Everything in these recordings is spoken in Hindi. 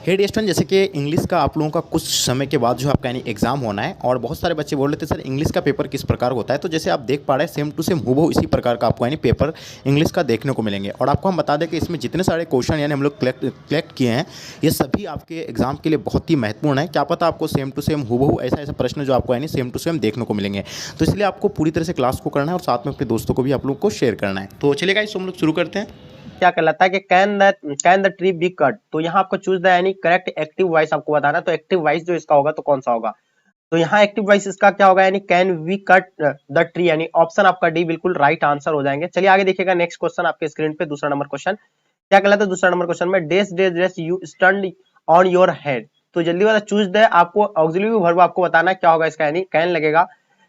हे स्टूडेंट, जैसे कि इंग्लिश का आप लोगों का कुछ समय के बाद जो आपका यानी एग्जाम होना है और बहुत सारे बच्चे बोल रहे थे सर इंग्लिश का पेपर किस प्रकार होता है। तो जैसे आप देख पा रहे हैं सेम टू सेम हूबहू इसी प्रकार का आपको यानी पेपर इंग्लिश का देखने को मिलेंगे। और आपको हम बता दें कि इसमें जितने सारे क्वेश्चन यानी हम लोग कलेक्ट किए हैं ये सभी आपके एग्जाम के लिए बहुत ही महत्वपूर्ण है। क्या पता आपको सेम टू सेम हूबहू ऐसा ऐसा प्रश्न जो आपको यानी सेम टू सेम देखने को मिलेंगे। तो इसलिए आपको पूरी तरह से क्लास को करना है और साथ में अपने दोस्तों को भी आप लोग को शेयर करना है। तो चलिए गाइस हम लोग शुरू करते हैं। क्या कहलाता है कि can the tree be cut. तो यहाँ आपको चूज द यानी करेक्ट एक्टिव वॉइस आपको बताना है। तो एक्टिव वॉइस जो इसका होगा तो कौन सा होगा। तो यहाँ एक्टिव वॉइस इसका क्या होगा यानी can we cut the tree, यानी ऑप्शन आपका डी बिल्कुल राइट आंसर हो जाएंगे। चलिए आगे देखिएगा नेक्स्ट क्वेश्चन आपके स्क्रीन पे दूसरा नंबर क्वेश्चन क्या कहलाता है। दूसरा नंबर क्वेश्चन में dash dash dash you stand on your head. तो जल्दी वाला चूज द आपको ऑक्सिलरी वर्ब आपको बताना है क्या होगा इसका, यानी कैन लगेगा,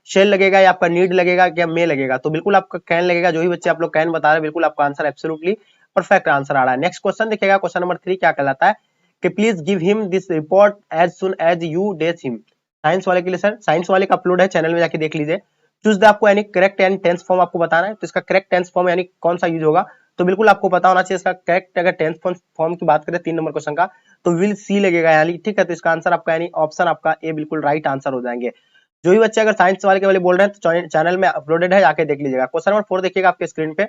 शेल लगेगा या आपका नीड लगेगा या मे लगेगा। तो बिल्कुल आपका कैन लगेगा। जो भी बच्चे आप लोग कैन बता रहे हैं बिल्कुल आपका आंसर एब्सोल्युटली परफेक्ट आंसर आ रहा है। नेक्स्ट क्वेश्चन देखिएगा क्वेश्चन नंबर 3 क्या कहलाता है कि please give him this report as soon as you dash him. Science वाले के लिए सर साइंस वाले का अपलोड है चैनल में जाके देख लीजिए। चूज द आपको यानी करेक्ट एंड टेंस फॉर्म आपको बताना है। तो इसका करेक्ट टेंस फॉर्म यानी कौन सा यूज होगा तो बिल्कुल आपको पता होना चाहिए इसका करेक्ट। अगर टेंस फॉर्म की बात करें 3 नंबर क्वेश्चन का तो विल सी लगेगा यानी, ठीक है। तो इसका आंसर आपका यानी ऑप्शन आपका ए बिल्कुल राइट आंसर हो जाएंगे। जो भी बच्चे अगर साइंस वाले के वाले बोल रहे हैं तो चैनल में अपलोडेड है, जाके देख लीजिएगा। क्वेश्चन नंबर 4 देखिएगा आपके स्क्रीन पे।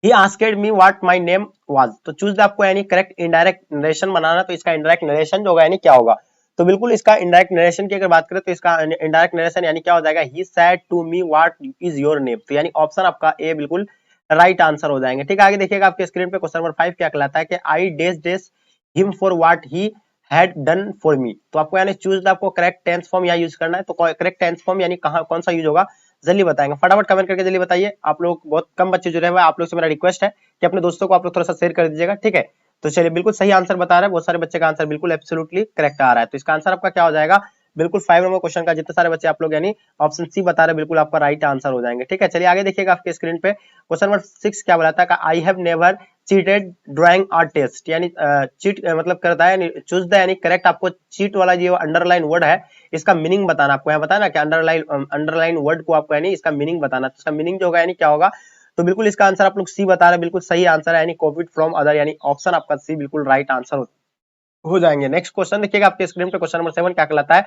He asked me what my name was। तो चूज आपको यानी करेक्ट इनडायरेक्ट नरेशन बनाना। तो इसका इनडायरेक्ट नरेशन जो होगा यानी क्या होगा तो बिल्कुल इसका इनडायरेक्ट नरेशन की अगर बात करें तो इसका इनडायरेक्ट नरेशन यानी क्या हो जाएगा, he said to me what is your name. तो यानी ऑप्शन आपका ए बिल्कुल राइट आंसर हो जाएंगे। ठीक है आगे देखिएगा आपके स्क्रीन पे क्वेश्चन नंबर 5 क्या कहलाता है कि I dash dash him for what he had done for me. तो आपको यानी चूज आपको करेक्ट टेंस फॉर्म यहाँ यूज करना है। तो करेक्ट टेंस फॉर्म यानी कहाँ कौन सा यूज होगा जल्दी बताएंगे, फटाफट कमेंट करके जल्दी बताइए। आप लोग बहुत कम बच्चे जुड़े हुए हैं, आप लोग से मेरा रिक्वेस्ट है कि अपने दोस्तों को आप लोग थोड़ा सा शेयर कर दीजिएगा, ठीक है। तो चलिए बिल्कुल सही आंसर बता रहे हैं, बहुत सारे बच्चे का आंसर बिल्कुल एब्सोल्युटली करेक्ट आ रहा है। तो इसका आंसर आपका क्या हो जाएगा बिल्कुल 5 नंबर क्वेश्चन का जितने सारे बच्चे आप लोग यानी ऑप्शन सी बता रहे हैं बिल्कुल आपका राइट आंसर हो जाएंगे। ठीक है चलिए आगे देखिएगा आपके स्क्रीन पे क्वेश्चन नंबर 6 क्या बताता है, I have never cheated drawing art test. यानी चीट मतलब करता है चूज द यानी करेक्ट आपको चीट वाला जो अंडरलाइन वर्ड है इसका मीनिंग बताना। आपको यहाँ बताना कि अंडरलाइन वर्ड को आपको यानी इसका मीनिंग बताना। तो इसका मीनिंग जो होगा यानी क्या होगा तो बिल्कुल इसका आंसर आप लोग सी बता रहे हैं, बिल्कुल सही आंसर है यानी कॉपीड फ्रॉम अदर, यानी ऑप्शन आपका सी बिल्कुल राइट आंसर हो जाएंगे। नेक्स्ट क्वेश्चन देखिएगा आपके स्क्रीन पे क्वेश्चन नंबर 7 क्या कहलाता है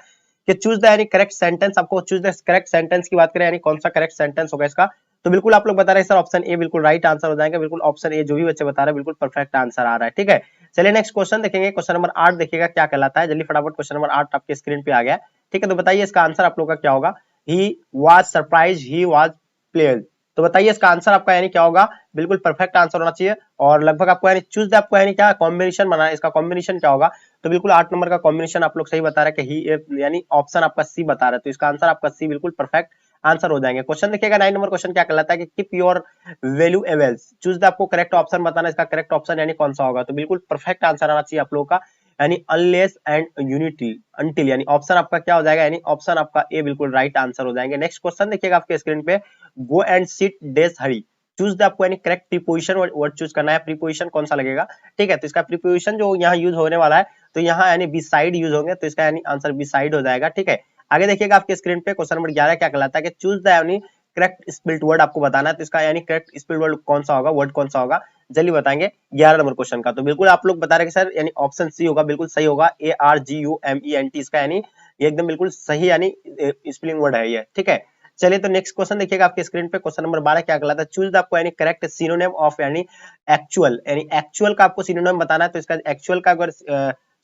कि चूज द यानी करेक्ट सेंटेंस। आपको चूज द करेक्ट सेंटेंस की बात करें यानी कौन सा करेक्ट सेंटेंस होगा इसका तो बिल्कुल आप लोग बता रहे हैं सर ऑप्शन ए बिल्कुल राइट आंसर हो जाएंगे। बिल्कुल ऑप्शन ए जो भी बच्चे बता रहे हैं बिल्कुल परफेक्ट आंसर आ रहा है। ठीक है चलिए नेक्स्ट क्वेश्चन देखेंगे क्वेश्चन नंबर 8 देखिएगा क्या कहलाता है। जल्दी फटाफट क्वेश्चन नंबर 8 आपके स्क्रीन पे आ गया। ठीक है तो बताइए इसका आंसर आप लोग का क्या होगा। He was surprise he was played. तो बताइए इसका आंसर आपका यानी क्या होगा बिल्कुल परफेक्ट आंसर होना चाहिए। और लगभग आपको यानी चूज आपको यानी क्या कॉम्बिनेशन बनाना है, इसका कॉम्बिनेशन क्या होगा तो बिल्कुल 8 नंबर का कॉम्बिनेशन आप लोग सही बता रहे हैं कि ही यानी ऑप्शन आपका सी बता रहे हैं। तो इसका आंसर आपका सी बिल्कुल परफेक्ट आंसर हो जाएंगे। क्वेश्चन देखिएगा 9 नंबर क्वेश्चन क्या कहलाता है कि कीप योर वैल्यूएबल्स। चूज आपको करेक्ट ऑप्शन बताना, इसका करेक्ट ऑप्शन यानी कौन सा होगा तो बिल्कुल परफेक्ट आंसर आना चाहिए आप लोगों का यानी अनलेस एंड यूनिटी अंटिल, यानी ऑप्शन आपका क्या हो जाएगा यानी ऑप्शन आपका ए बिल्कुल राइट आंसर हो जाएंगे। नेक्स्ट क्वेश्चन देखिएगा आपके स्क्रीन पे go and sit days Hari. Choose the आपको यानी करेक्ट प्रीपोजिशन वर्ड चूज करना है। प्रीपोजिशन कौन सा लगेगा, ठीक है। तो इसका प्रीपोजिशन जो यहाँ यूज होने वाला है तो यहाँ यानी बिसाइड यूज होंगे तो इसका यानी आंसर बिसाइड हो जाएगा। ठीक है आगे देखिएगा आपके स्क्रीन पे क्वेश्चन नंबर 11 क्या कहलाता है कि चूज द यानी करेक्ट स्पेल्ड वर्ड आपको बताना है। तो इसका यानी करेक्ट स्पेल्ड वर्ड कौन सा होगा, वर्ड कौन सा होगा जल्दी बताएंगे 11 नंबर क्वेश्चन का। तो बिल्कुल आप लोग बता रहे हैं सर यानी ऑप्शन सी होगा, बिल्कुल सही होगा ARGUMENT इसका यानी ये एकदम बिल्कुल सही यानी स्पेलिंग वर्ड है ये। ठीक है चलिए तो नेक्स्ट क्वेश्चन देखिएगा आपके स्क्रीन पे क्वेश्चन नंबर 12 क्या कहलाता है चूज आपको यानी करेक्ट सिनोनिम ऑफ यानी एक्चुअल, यानी एक्चुअल का आपको सिनोनिम बताना है। तो इसका एक्चुअल का अगर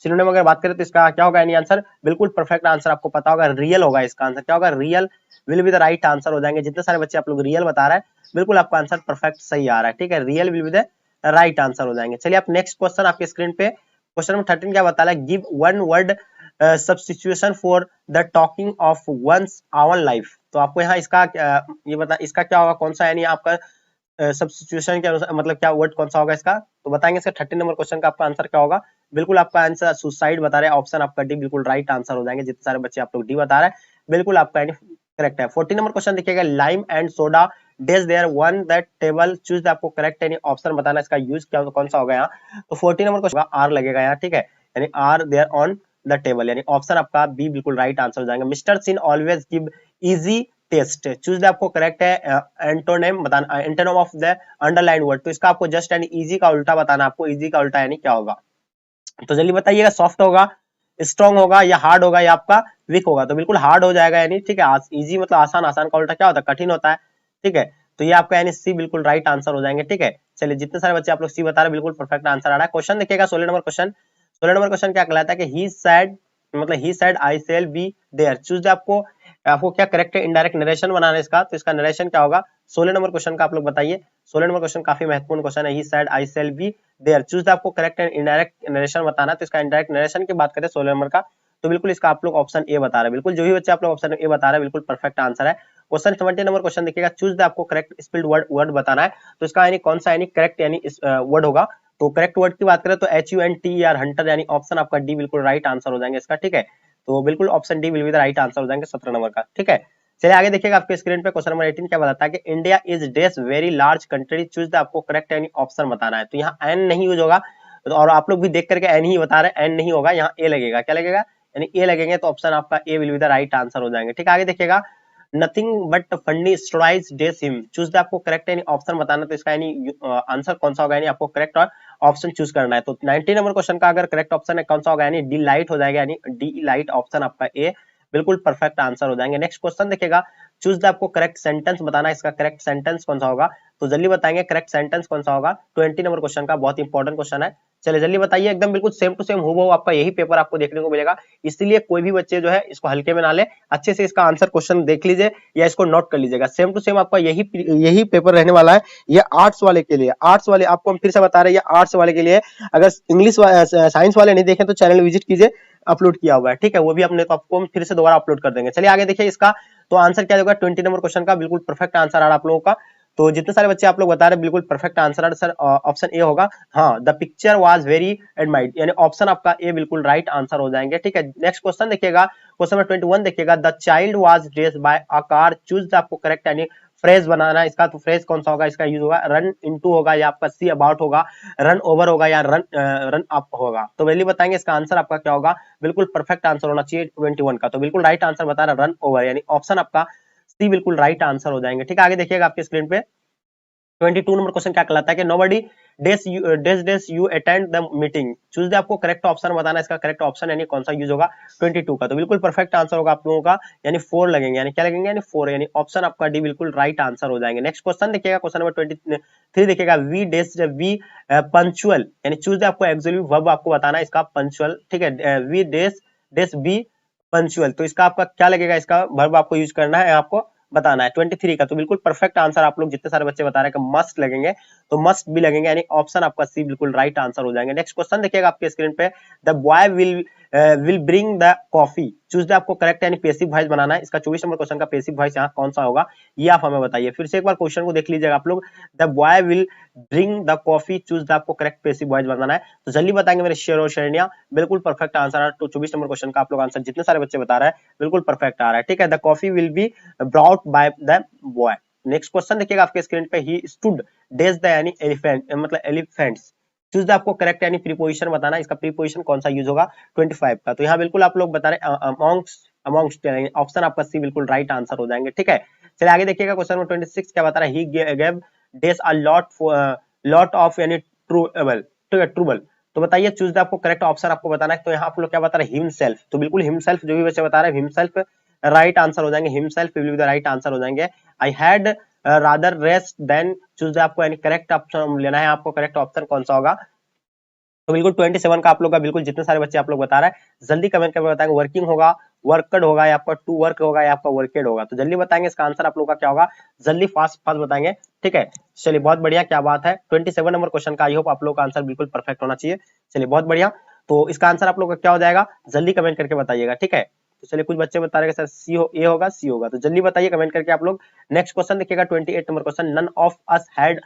सिनोनिम अगर बात करें तो इसका क्या होगा यानी आंसर बिल्कुल परफेक्ट आंसर आपको पता होगा रियल होगा। इसका आंसर क्या होगा real will be the right answer हो जाएंगे। जितने सारे बच्चे आप लोग रियल बता रहे हैं बिल्कुल आपका आंसर परफेक्ट सही आ रहा है। ठीक है real will be the right answer हो जाएंगे। चलिए आप नेक्स्ट क्वेश्चन आपके स्क्रीन पे क्वेश्चन नंबर 13 क्या बता रहा है give one word substitution for the talking of one's our life. तो आपको यहाँ इसका ये बता इसका क्या होगा कौन सा यानी आपका सब्स्टिट्यूशन के अनुसार मतलब क्या वर्ड कौन सा होगा इसका तो बताएंगे। इसका 13 नंबर क्वेश्चन का आपका आंसर क्या होगा बिल्कुल आपका आंसर सुसाइड बता रहे हैं। ऑप्शन आपका डी बिल्कुल राइट आंसर हो जाएंगे। जितने सारे बच्चे आप लोग डी बता रहे हैं बिल्कुल आपका यानी करेक्ट है। 14 नंबर क्वेश्चन देखिएगा lime and soda dash there one that table. Choose आपको करेक्ट यानी ऑप्शन बताना इसका यूज क्या कौन सा होगा यहाँ तो 14 नंबर क्वेश्चन आर लगेगा यहाँ। ठीक है यानी are there on the table, यानी ऑप्शन आपका बी बिल्कुल राइट आंसर हो जाएगा। Mister Sin always give easy test. Choose आपको करेक्ट है एंटोनिम बताना, antonym of the underline word. तो इसका आपको जस्ट यानी इजी का उल्टा बताना। आपको इजी का उल्टा यानी क्या होगा तो जल्दी बताइएगा, सॉफ्ट होगा, स्ट्रॉन्ग होगा, या हार्ड होगा, या आपका वीक होगा? तो बिल्कुल हार्ड हो जाएगा यानी, ठीक है। इजी मतलब आसान, आसान का उल्टा क्या होता है? कठिन होता है, ठीक है। तो ये आपका यानी सी बिल्कुल राइट आंसर हो जाएंगे, ठीक है। चलिए, जितने सारे बच्चे आप लोग सी बता रहे हैं बिल्कुल परफेक्ट आंसर आ रहा है। क्वेश्चन देखिएगा 16 नंबर क्वेश्चन। 16 नंबर क्वेश्चन क्या कहलाता है कि ही सेड, मतलब he said I shall be there. Choose आपको आपको क्या करेक्ट इनडायरेक्ट नरेशन बनाना है इसका, तो इसका नरेशन क्या होगा? 16 नंबर क्वेश्चन का आप लोग बताइए। 16 नंबर क्वेश्चन काफी महत्वपूर्ण क्वेश्चन है। He said I shall be there, choose आपको करेक्ट एंड इनडायरेक्ट नरेशन बताना है। तो इसका इनडायरेक्ट नरेशन की बात करें 16 नंबर का, तो बिल्कुल इसका आप लोग ऑप्शन ए बता रहे हैं। बिल्कुल जो भी बच्चे आप लोग ऑप्शन ए बता रहे हैं बिल्कुल परफेक्ट आंसर है। क्वेश्चन 70 नंबर क्वेश्चन देखिएगा, चूज आपको करेक्ट स्पेल्ड वर्ड वर्ड बताना है। तो इसका यानी कौन सा यानी करेक्ट यानी वर्ड होगा? तो करेक्ट वर्ड की बात करें तो HUNTER, हंटर, यानी ऑप्शन आपका डी बिल्कुल राइट आंसर हो जाएंगे इसका, ठीक है। तो बिल्कुल option D will be the right answer हो जाएंगे 17 नंबर का, ठीक है। चलिए आगे देखिएगा आपके स्क्रीन पे क्वेश्चन नंबर 18 क्या बताता है कि India is dash very large country, choose the आपको करेक्ट यानी ऑप्शन बताना है। तो यहाँ एन नहीं यूज होगा, और आप लोग भी देख करके एन ही बता रहे हैं, एन नहीं होगा, यहाँ ए लगेगा। क्या लगेगा? यानी ए लगेंगे, तो ऑप्शन आपका A will be the right answer हो जाएंगे, ठीक है। आगे देखिएगा, नथिंग बट फंडी स्ट्राइड्स डेस हिम, चूज आपको करेक्ट यानी ऑप्शन बताना। तो इसका यानी आंसर कौन सा होगा, यानी आपको करेक्ट और ऑप्शन चूज करना है। तो 19 नंबर क्वेश्चन का अगर करेक्ट ऑप्शन है कौन सा होगा, यानी डी लाइट हो जाएगा, यानी डी लाइट ऑप्शन आपका ए बिल्कुल परफेक्ट आंसर हो जाएंगे। नेक्स्ट क्वेश्चन देखिएगा, चूज आपको करेक्ट सेंटेंस बताना है, इसका करेक्ट सेंटेंस कौन सा होगा? तो जल्दी बताएंगे करेक्ट सेंटेंस कौन सा होगा। 20 नंबर क्वेश्चन का बहुत इंपॉर्टेंट क्वेश्चन है। चलिए जल्दी बताइए, एकदम बिल्कुल सेम टू सेम हूबहू आपका यही पेपर आपको देखने को मिलेगा, इसलिए कोई भी बच्चे जो है इसको हल्के में ना ले, अच्छे से इसका आंसर क्वेश्चन देख लीजिए या इसको नोट कर लीजिएगा। सेम टू सेम आपका यही पेपर रहने वाला है। ये आर्ट्स वाले के लिए, आर्ट्स वाले आपको हम फिर से बता रहे हैं, ये आर्ट्स वाले के लिए। अगर इंग्लिश साइंस वाले नहीं देखें तो चैनल विजिट कीजिए, अपलोड किया हुआ है, ठीक है। वो भी अपने आपको हम फिर से दोबारा अपलोड कर देंगे। चलिए आगे देखिए इसका, तो आंसर क्या होगा? 20 नंबर क्वेश्चन का बिल्कुल परफेक्ट आंसर आ रहा है आप लोगों का। तो जितने सारे बच्चे आप लोग बता रहे हैं बिल्कुल perfect answer sir, option A होगा। हाँ, the picture was very admired, यानी ऑप्शन आपका ए बिल्कुल राइट आंसर हो जाएंगे, ठीक है। नेक्स्ट क्वेश्चन देखिएगा, क्वेश्चन नंबर 21 देखिएगा, the child was raised by a car, choose आपको करेक्ट यानी फ्रेज बनाना है इसका। तो फ्रेज कौन सा होगा? इसका यूज होगा रन इनटू होगा, या आपका सी अबाउट होगा, रन ओवर होगा, या रन अप होगा? तो वैल्यू बताएंगे इसका आंसर आपका क्या होगा? बिल्कुल परफेक्ट आंसर होना चाहिए 21 का। तो बिल्कुल राइट आंसर बता रहा रन ओवर, यानी ऑप्शन आपका सी बिल्कुल राइट आंसर हो जाएंगे, ठीक है। आगे देखिएगा आपके स्क्रीन पे 22 नंबर क्वेश्चन क्या कहलाता है कि nobody dash you attend the meeting, choose आपको करेक्ट ऑप्शन बताना है, इसका करेक्ट ऑप्शन यानी कौन सा यूज होगा 22 का। तो बिल्कुल परफेक्ट आंसर होगा आप लोगों का, यानी 4 लगेंगे, यानी क्या लगेंगे? यानी 4, यानी ऑप्शन आपका डी बिल्कुल राइट आंसर हो जाएंगे। नेक्स्ट क्वेश्चन देखिएगा, क्वेश्चन नंबर 23 देखिएगा, वी डेस वी पंचुअल, यानी चूज आपको एक्सक्लूसिव वर्ब आपको बताना है इसका पंचुअल, ठीक है। वी डेस बी पंचुअल, तो इसका आपका क्या लगेगा? इसका वर्ब आपको यूज करना है, आपको बताना है 23 का। तो बिल्कुल परफेक्ट आंसर आप लोग जितने सारे बच्चे बता रहे हैं कि मस्ट लगेंगे, तो मस्ट भी लगेंगे, यानी ऑप्शन आपका सी बिल्कुल राइट आंसर हो जाएंगे। नेक्स्ट क्वेश्चन देखिएगा आपके स्क्रीन पे, the boy will bring the coffee, choose आपको करेक्ट यानी पेसिव वॉइस बनाना है, इसका 24 नंबर क्वेश्चन का पेसिव वॉइस यहाँ कौन सा होगा, ये आप हमें बताइए। फिर से एक बार क्वेश्चन को देख लीजिएगा आप लोग, the boy will bring the coffee, choose आपको करेक्ट पेसिव वॉइस बनाना है। तो जल्दी बताएंगे मेरे शेर और शेरनिया, बिल्कुल परफेक्ट आंसर है। तो 24 नंबर क्वेश्चन का आप लोग आंसर जितने सारे बच्चे बता रहे हैं बिल्कुल परफेक्ट आ रहा है, ठीक है। The coffee will be brought by the boy. Next question देखिएगा आपके स्क्रीन पे, ही स्टूड डेज द यानी एलिफेंट, मतलब एलिफेंट्स, चूज आपको करेक्ट यानी प्रीपोजिशन बताना है, इसका प्रीपोजिशन कौन सा यूज होगा 25 का। तो यहाँ बिल्कुल आप लोग बता रहे अमॉन्ग्स्ट ऑप्शन आपका सी बिल्कुल राइट आंसर हो जाएंगे, ठीक है। चलिए आगे देखिएगा क्वेश्चन नंबर 26 क्या बता रहा है, he gave days a lot of यानी ट्रूबल, ठीक है, ट्रूबल। तो बताइए चूज आपको करेक्ट ऑप्शन आपको बताना है। तो यहाँ आप लोग क्या बता रहे हैं? हिमसेल्फ, तो बिल्कुल हिमसेल्फ जो भी बच्चे बता रहे हैं हिमसेल्फ राइट आंसर हो जाएंगे, himself will be the right answer हो जाएंगे। I had rather rest than, choose आपको यानी करेक्ट ऑप्शन लेना है, आपको करेक्ट ऑप्शन कौन सा होगा? तो बिल्कुल 27 का आप लोग का, बिल्कुल जितने सारे बच्चे आप लोग बता रहे हैं जल्दी कमेंट करके बताएंगे, वर्किंग होगा, वर्कड होगा, या आपका टू वर्क होगा, या आपका वर्केड होगा? तो जल्दी बताएंगे इसका आंसर आप लोग का क्या होगा, जल्दी फास्ट फास्ट बताएंगे, ठीक है। चलिए बहुत बढ़िया, क्या बात है। 27 नंबर क्वेश्चन का आई होप आप लोग का आंसर बिल्कुल परफेक्ट होना चाहिए। चलिए बहुत बढ़िया, तो इसका आंसर आप लोग का क्या हो जाएगा, जल्दी कमेंट करके बताइएगा, ठीक है। तो चलिए कुछ बच्चे बता रहे हैं सर सी हो, ए होगा, सी होगा, तो जल्दी बताइए कमेंट करके आप लोग। नेक्स्ट क्वेश्चन देखिएगा 28 number question, none of us had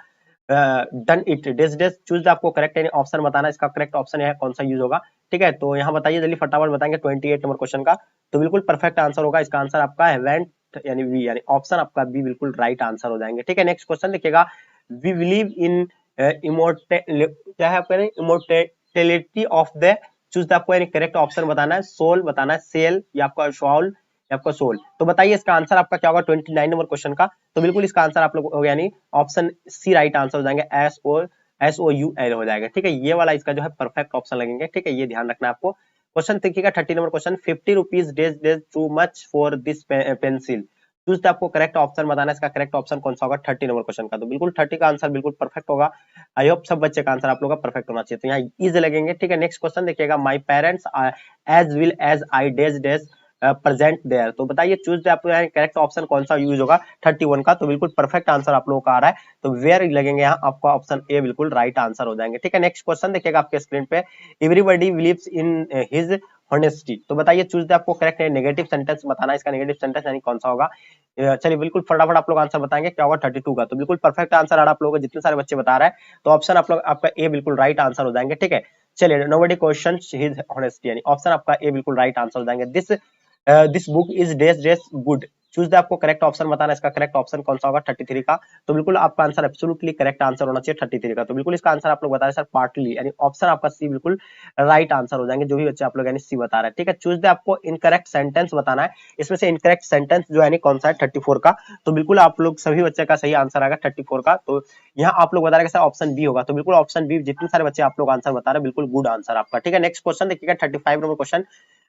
done it dash dash, choose आपको करेक्ट यानी ऑप्शन बताना है, इसका करेक्ट ऑप्शन है कौन सा यूज होगा, ठीक है। तो यहाँ बताइए जल्दी फटाफट बताएंगे 28 नंबर क्वेश्चन का। तो बिल्कुल परफेक्ट आंसर होगा, इसका आंसर आपका है वेंट, यानी बी, यानी ऑप्शन आपका बी बिल्कुल राइट आंसर हो जाएंगे, ठीक है। नेक्स्ट क्वेश्चन देखिएगा, वी बिलीव इन क्या है आपका इमोर्टेलिटी ऑफ द, चूज आपको यानी करेक्ट ऑप्शन बताना है, सोल बताना है, सेल, या आपका शॉल, या आपका सोल। तो बताइए इसका आंसर आपका क्या होगा 29 नंबर क्वेश्चन का। तो बिल्कुल इसका आंसर आप लोग यानी ऑप्शन सी राइट आंसर हो जाएंगे, एस ओ SOUL हो जाएगा, ठीक है। ये वाला इसका जो है परफेक्ट ऑप्शन लगेंगे, ठीक है, ये ध्यान रखना आपको। क्वेश्चन देखिएगा 30 number question, 50 rupees days days too much for this pencil, choose आपको करेक्ट ऑप्शन बताना है, इसका करेक्ट ऑप्शन कौन सा होगा 30 नंबर क्वेश्चन का। तो बिल्कुल 30 का आंसर बिल्कुल परफेक्ट होगा। आई होप सब बच्चे का आंसर आप लोग का परफेक्ट होना चाहिए, तो यहाँ इज लगेंगे, ठीक है। नेक्स्ट क्वेश्चन देखिएगा, my parents as well as I dash dash present there, तो बताइए चूज आपको यहाँ करेक्ट ऑप्शन कौन सा यूज होगा 31 का। तो बिल्कुल परफेक्ट आंसर आप लोगों का आ रहा है, तो वेयर लगेंगे यहाँ आपका ऑप्शन ए बिल्कुल राइट आंसर हो जाएंगे, ठीक है। नेक्स्ट क्वेश्चन देखिएगा आपके स्क्रीन पे, everybody believes in his honesty, तो बताइए चूज आपको करेक्ट नेगेटिव सेंटेंस बताना है, इसका नेगेटिव सेंटेंस यानी कौन सा होगा। चलिए बिल्कुल फटाफट आप लोग आंसर बताएंगे क्या होगा 32 का। तो बिल्कुल परफेक्ट आंसर आ रहा है आप लोगों को, जितने सारे बच्चे बता रहे हैं, तो ऑप्शन आप लोग आपका ए बिल्कुल राइट आंसर हो जाएंगे, ठीक है। चलिए नोबडी क्वेश्चंस हिज ऑनेस्टी, यानी ऑप्शन आपका ए बिल्कुल राइट आंसर हो जाएंगे। This book is dash days good, choose आपको करेक्ट ऑप्शन बताना है, इसका करेक्ट ऑप्शन कौन सा होगा 33 का। तो बिल्कुल आपका आंसर एब्सोल्युटली करेक्ट आंसर होना चाहिए 33 का। तो बिल्कुल इसका आंसर आप लोग बता रहे हैं सर पार्टली, यानी ऑप्शन आपका सी बिल्कुल राइट आंसर हो जाएंगे, जो भी बच्चे आप लोग यानी सी बता रहे हैं, ठीक है। चूज आपको इनकरेक्ट सेंटेंस बताना है, इसमें से इनकरेक्ट सेंटेंस जो है कौन सा है 34 का। तो बिल्कुल आप लोग सभी बच्चे का सही आंसर आएगा 34 का। तो यहाँ आप लोग बता रहे हैं सर ऑप्शन बी होगा, तो बिल्कुल ऑप्शन बी, जितने सारे बच्चे आप लोग आंसर बता रहे हैं बिल्कुल गुड आंसर आपका, ठीक है। नेक्स्ट क्वेश्चन देखिएगा 35 number question,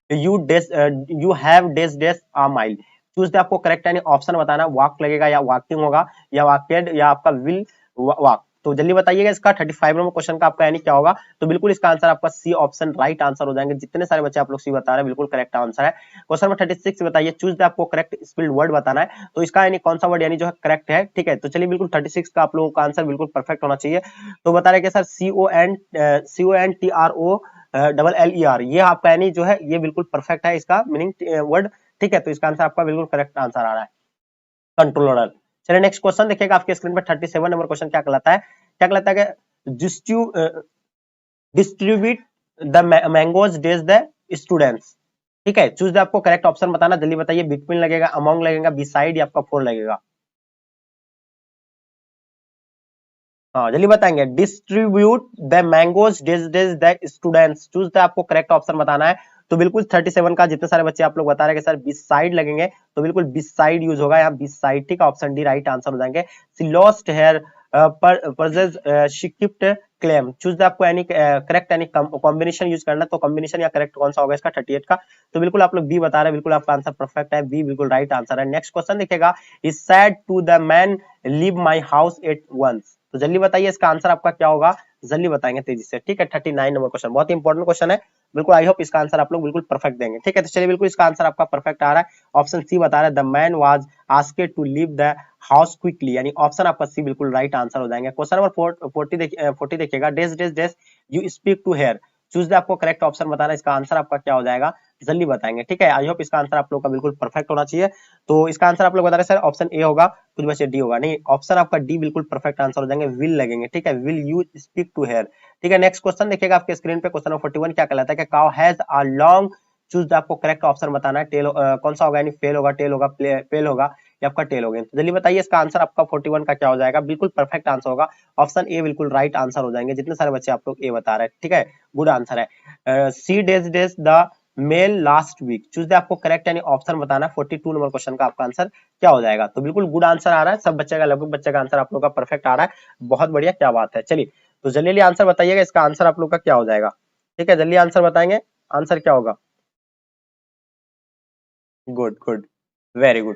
you have dash a mile, choose आपको करेक्ट यानी ऑप्शन बताना, वॉक लगेगा या वॉकिंग होगा या वॉकेड या आपका विल वॉक। तो जल्दी बताइएगा इसका 35 नंबर क्वेश्चन का आपका यानी क्या होगा। तो बिल्कुल इसका आंसर आपका सी ऑप्शन राइट आंसर हो जाएंगे, जितने सारे बच्चे आप लोग सी बता रहे हैं बिल्कुल करेक्ट आंसर है। क्वेश्चन नंबर 36 बताइए, चूज आपको करेक्ट स्पेल्ड वर्ड बताना है, तो इसका यानी कौन सा वर्ड यानी जो है करेक्ट है, ठीक है। तो चलिए बिल्कुल 36 का आप लोगों का आंसर बिल्कुल परफेक्ट होना चाहिए। तो बता रहे कि सर CONTROLLER, ये आपका यानी जो है ये बिल्कुल परफेक्ट है इसका मीनिंग वर्ड, ठीक है। तो इसका आंसर आपका बिल्कुल करेक्ट आंसर आ रहा है कंट्रोलर। चलिए नेक्स्ट क्वेश्चन देखिएगा आपके स्क्रीन पर 37 नंबर क्वेश्चन क्या कहलाता है, क्या कहलाता है कि distribute the mangoes days the students, ठीक है। चूज आपको करेक्ट ऑप्शन बताना, जल्दी बताइए, बिटवीन लगेगा, अमंग लगेगा, बिसाइड या आपका फोर लगेगा। हाँ जल्दी बताएंगे, distribute the mangoes days the students, choose आपको करेक्ट ऑप्शन बताना है। तो बिल्कुल 37 का जितने सारे बच्चे आप लोग बता रहे हैं कि सर बिसाइड लगेंगे, तो बिल्कुल बिसाइड यूज होगा यहाँ बिसाइड, ठीक है। ऑप्शन डी राइट आंसर हो जाएंगे। She lost her purses she kept calm, choose आपको यानी करेक्ट यानी कॉम्बिनेशन यूज करना, तो कॉम्बिनेशन या करेक्ट कौन सा होगा इसका 38 का। तो बिल्कुल आप लोग बी बता रहे हैं, बिल्कुल आपका आंसर परफेक्ट है, बी बिल्कुल राइट आंसर है। नेक्स्ट क्वेश्चन देखिएगा, is said to the man leave my house at once, तो जल्दी बताइए इसका आंसर आपका क्या होगा, जल्दी बताएंगे तेजी से, ठीक है। 39 नंबर क्वेश्चन बहुत ही इंपॉर्टेंट क्वेश्चन है, बिल्कुल आई होप इसका आंसर आप लोग बिल्कुल परफेक्ट देंगे, ठीक है। तो चलिए बिल्कुल इसका आंसर आपका परफेक्ट आ रहा है, ऑप्शन सी बता रहा है the man was asked to leave the house quickly, यानी ऑप्शन आपका सी बिल्कुल राइट आंसर हो जाएंगे। क्वेश्चन नंबर 40 देखिएगा, dash dash dash you speak to her, choose आपको करेक्ट ऑप्शन बताना, इसका आंसर आपका क्या हो जाएगा, जल्दी बताएंगे, ठीक है। आई होप इसका आंसर आप लोग का बिल्कुल परफेक्ट होना चाहिए। तो इसका आंसर आप लोग बता रहे हैं सर ऑप्शन ए होगा, कुछ बच्चे डी होगा, नहीं ऑप्शन आपका डी बिल्कुल परफेक्ट आंसर हो जाएंगे, विल लगेंगे, ठीक है, will you speak to her, ठीक है। नेक्स्ट क्वेश्चन देखिएगा आपके स्क्रीन पे, क्वेश्चन नंबर 41 क्या कहलाता है कि cow has a long, choose आपको करेक्ट ऑप्शन बताना है, टेल कौन सा होगा, यानी फेल होगा, टेल होगा, पेल होगा या आपका टेल होगा। तो जल्दी बताइए इसका आंसर आपका 41 का क्या हो जाएगा, बिल्कुल परफेक्ट आंसर होगा, ऑप्शन ए बिल्कुल राइट आंसर हो जाएंगे, जितने सारे बच्चे आप लोग ए बता रहे हैं, ठीक है, गुड आंसर है। She dash dash the mail last week, choose आपको करेक्ट यानी ऑप्शन बताना है, 42 नंबर क्वेश्चन का आपका आंसर क्या हो जाएगा। तो बिल्कुल गुड आंसर आ रहा है, सब बच्चे का लगभग बच्चे का आंसर आप लोग का परफेक्ट आ रहा है, बहुत बढ़िया, क्या बात है। चलिए तो जल्दी आंसर बताइएगा, इसका आंसर आप लोग का क्या हो जाएगा, ठीक है, जल्दी आंसर बताएंगे, आंसर क्या होगा, गुड गुड, वेरी गुड।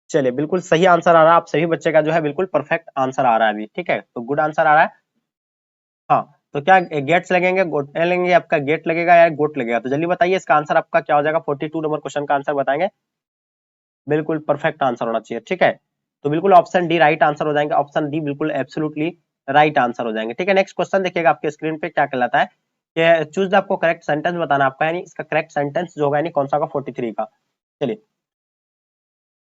चलिए बिल्कुल सही आंसर आ रहा है, आप सभी बच्चे का जो है बिल्कुल परफेक्ट आंसर आ रहा है अभी, ठीक है, तो गुड आंसर आ रहा है। हाँ तो क्या गेट्स लगेंगे, गोट लेंगे, आपका गेट लगेगा या गोट लगेगा, तो जल्दी बताइए इसका आंसर आपका क्या हो जाएगा, 42 नंबर क्वेश्चन का आंसर बताएंगे, बिल्कुल परफेक्ट आंसर होना चाहिए, ठीक है। तो बिल्कुल ऑप्शन डी राइट आंसर हो जाएंगे, ऑप्शन डी बिल्कुल एब्सोल्युटली राइट आंसर हो जाएंगे, ठीक है। नेक्स्ट क्वेश्चन देखिएगा आपके स्क्रीन पे क्या कहलाता है कि चूज आपको करेक्ट सेंटेंस बताना आपका, यानी इसका करेक्ट सेंटेंस जो होगा यानी कौन सा होगा 43 का। चलिए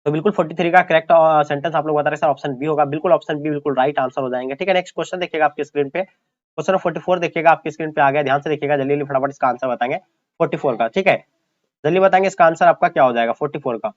तो बिल्कुल 43 का करेक्ट सेंटेंस आप लोग बता रहे हैं सर ऑप्शन बी होगा, बिल्कुल ऑप्शन बी बिल्कुल राइट आंसर हो जाएंगे, ठीक है। नेक्स्ट क्वेश्चन देखिएगा आपके स्क्रीन पे, क्वेश्चन 44 देखिएगा आपके स्क्रीन पे आ गया, ध्यान से देखिएगा, जल्दी जल्दी फटाफट इसका आंसर बताएंगे 44 का, ठीक है, जल्दी बताएंगे इसका आंसर आपका क्या हो जाएगा 44 का।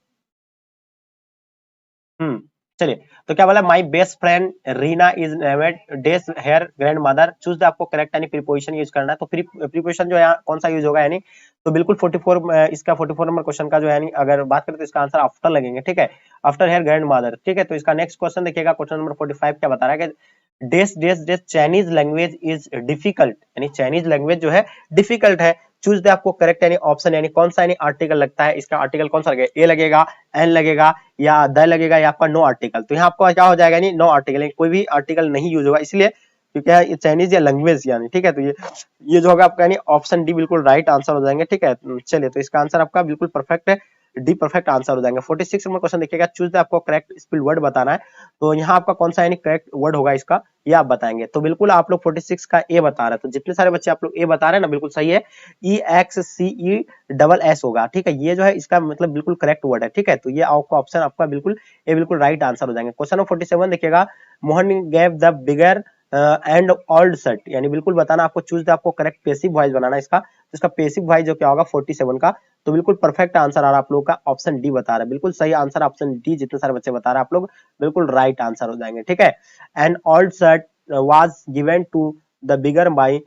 चलिए तो क्या बोला, my best friend Reena is named dash her grandmother, choose आपको करेक्ट यानी प्रीपोजिशन यूज करना है, तो प्रीपोजिशन जो है कौन सा यूज होगा, यानी तो बिल्कुल 44 इसका 44 नंबर क्वेश्चन का जो है यानी अगर बात करें तो इसका आंसर आफ्टर लगेंगे, ठीक है। After her grandmother. ठीक है, तो इसका नेक्स्ट क्वेश्चन देखिएगा, क्वेश्चन नंबर 45 क्या बता रहा है कि dash dash dash Chinese language is difficult, यानी चाइनीज लैंग्वेज जो है डिफिकल्ट है। चूज द आपको करेक्ट यानी ऑप्शन, यानी कौन सा यानी आर्टिकल लगता है, इसका आर्टिकल कौन सा लगेगा, ए लगेगा, एन लगेगा या द लगेगा या आपका नो आर्टिकल। तो यहाँ आपको क्या हो जाएगा, यानी नो आर्टिकल, कोई भी आर्टिकल नहीं यूज होगा, इसलिए क्योंकि ये चाइनीज या लैंग्वेज यानी। ठीक है, तो ये जो होगा आपका यानी ऑप्शन डी बिल्कुल राइट आंसर हो जाएंगे। ठीक है, चलिए तो इसका आंसर आपका बिल्कुल परफेक्ट है, डी परफेक्ट आंसर हो जाएंगे। 46 नंबर क्वेश्चन देखिएगा, चूज द आपको करेक्ट स्पेल वर्ड बताना है। तो यहाँ आपका कौन सा यानी करेक्ट वर्ड होगा इसका, ये आप बताएंगे। तो बिल्कुल आप लोग 46 का ए बता रहे हैं, तो जितने सारे बच्चे आप लोग ए बता रहे हैं ना, बिल्कुल सही है, EXCE होगा। ठीक है, ये जो है इसका मतलब बिल्कुल करेक्ट वर्ड है। ठीक है, तो ये आपका ऑप्शन आपका बिल्कुल ए बिल्कुल राइट आंसर हो जाएंगे। क्वेश्चन नंबर 47 देखिएगा, Mohan gave the bigger and old shirt, यानी बिल्कुल बताना आपको, चूज द आपको करेक्ट पेसिव वॉइस बनाना इसका। तो इसका पेसिव वॉइस जो क्या होगा 47 का, तो बिल्कुल परफेक्ट आंसर आ रहा है आप लोगों का, ऑप्शन डी बता रहा है, बिल्कुल सही आंसर ऑप्शन डी, जितने सारे बच्चे बता रहे हैं आप लोग बिल्कुल राइट आंसर हो जाएंगे। ठीक है, and old shirt was given to the beggar by